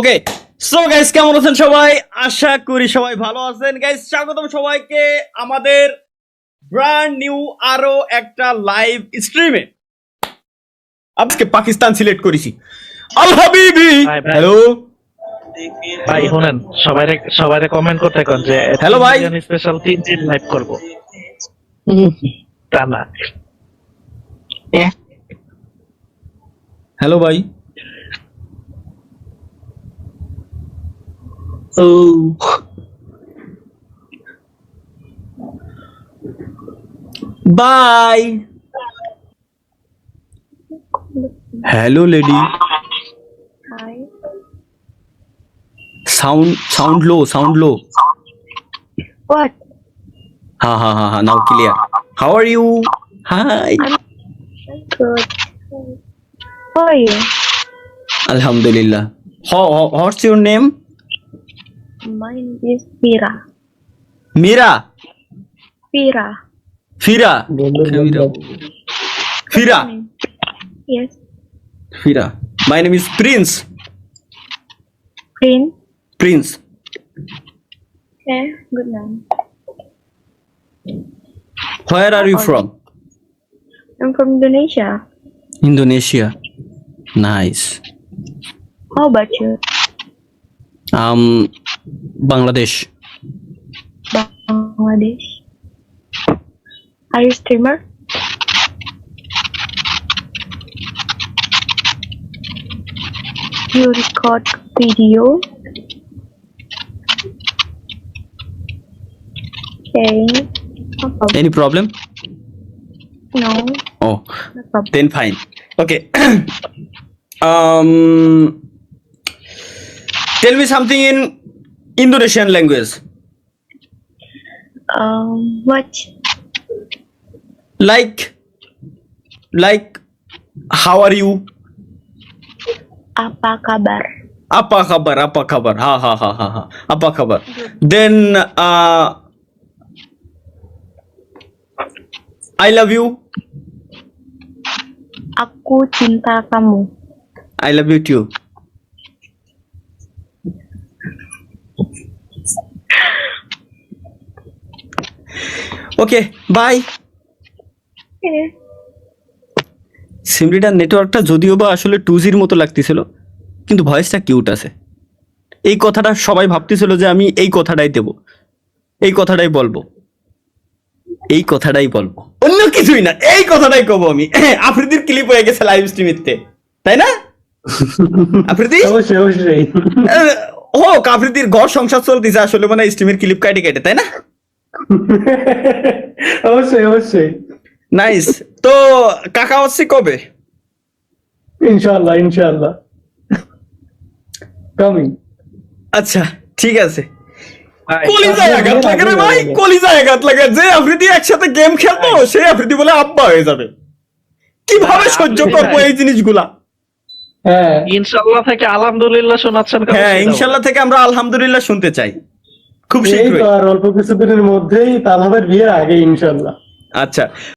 Okay so guys, কেমন আছেন সবাই? আশা করি সবাই ভালো আছেন। গাইস, স্বাগতম সবাইকে আমাদের ব্র্যান্ড নিউ আরো একটা লাইভ স্ট্রিমে। আজকে পাকিস্তান সিলেক্ট করেছি। আল হাবিবি, হ্যালো ভাই শুনেন, সবাইরে কমেন্ট করতে কোন যে হ্যালো ভাই, স্পেশাল 3 দিন লাইভ করব। তা না, হ্যালো ভাই। ও bye. Hello lady, Hi. Sound low. What? হ্যাঁ, now clear. How are you? Hi. I'm good. How are you? আলহামদুলিল্লাহ। What's your name? Mine is Fira. Mira? Fira. Fira? Fira? Yes. Fira. My name is Prince. Prince. Prince. Okay. Good name. Where are you from? I'm from Indonesia. Indonesia. Nice. How about you? Bangladesh. Bangladesh. Are you a streamer? You record video? Okay. No problem. Any problem? No, Oh, no problem. then fine. Okay. Tell me something in Indonesian language. What? Like, how are you? Apa kabar? Apa kabar? Ha. Apa kabar? Then, I love you. Aku cinta kamu. I love you too. Okay, bye. Okay. সিমরিটার নেটওয়ার্কটা যদিও বা আসলে 2G'র মতো লাগতেছিল, কিন্তু ভয়েসটা cute আছে। এই কথাটা সবাই ভাবতেছিল যে আমি এই কথাটাই দেব, এই কথাটাই বলবো, অন্য কিছুই না, এই কথাটাই কব আমি। আফ্রিদির ক্লিপ হয়ে গেছে লাইভ স্ট্রিমেতে, তাই না আফ্রিদি? অবশ্যই হোক, আফ্রিদির ঘর সংসার চলতেছে আসলে মানে স্ট্রিমের ক্লিপ কেটে, তাই না? অবশ্যই নাইস। তো কাকা হচ্ছে কবে? ইনশাআল্লাহ কামিং। আচ্ছা ঠিক আছে। কলিজায় আঘাত লাগে রে ভাই, কলিজায় আঘাত লাগে। যে আফ্রিদি একসাথে গেম খেলবো সেই আফ্রিদি বলে আব্বা হয়ে যাবে। কিভাবে সহ্য করবো এই জিনিসগুলা? হ্যাঁ, ইনশাআল্লাহ থেকে আলহামদুলিল্লাহ শোনাচ্ছেন। হ্যাঁ, ইনশাআল্লাহ থেকে আমরা আলহামদুলিল্লাহ শুনতে চাই খুব শীঘ্রই। আর অল্প কিছুদিনের মধ্যেই তালহাবের বিয়ের আগে ইনশাআল্লাহ। আচ্ছা।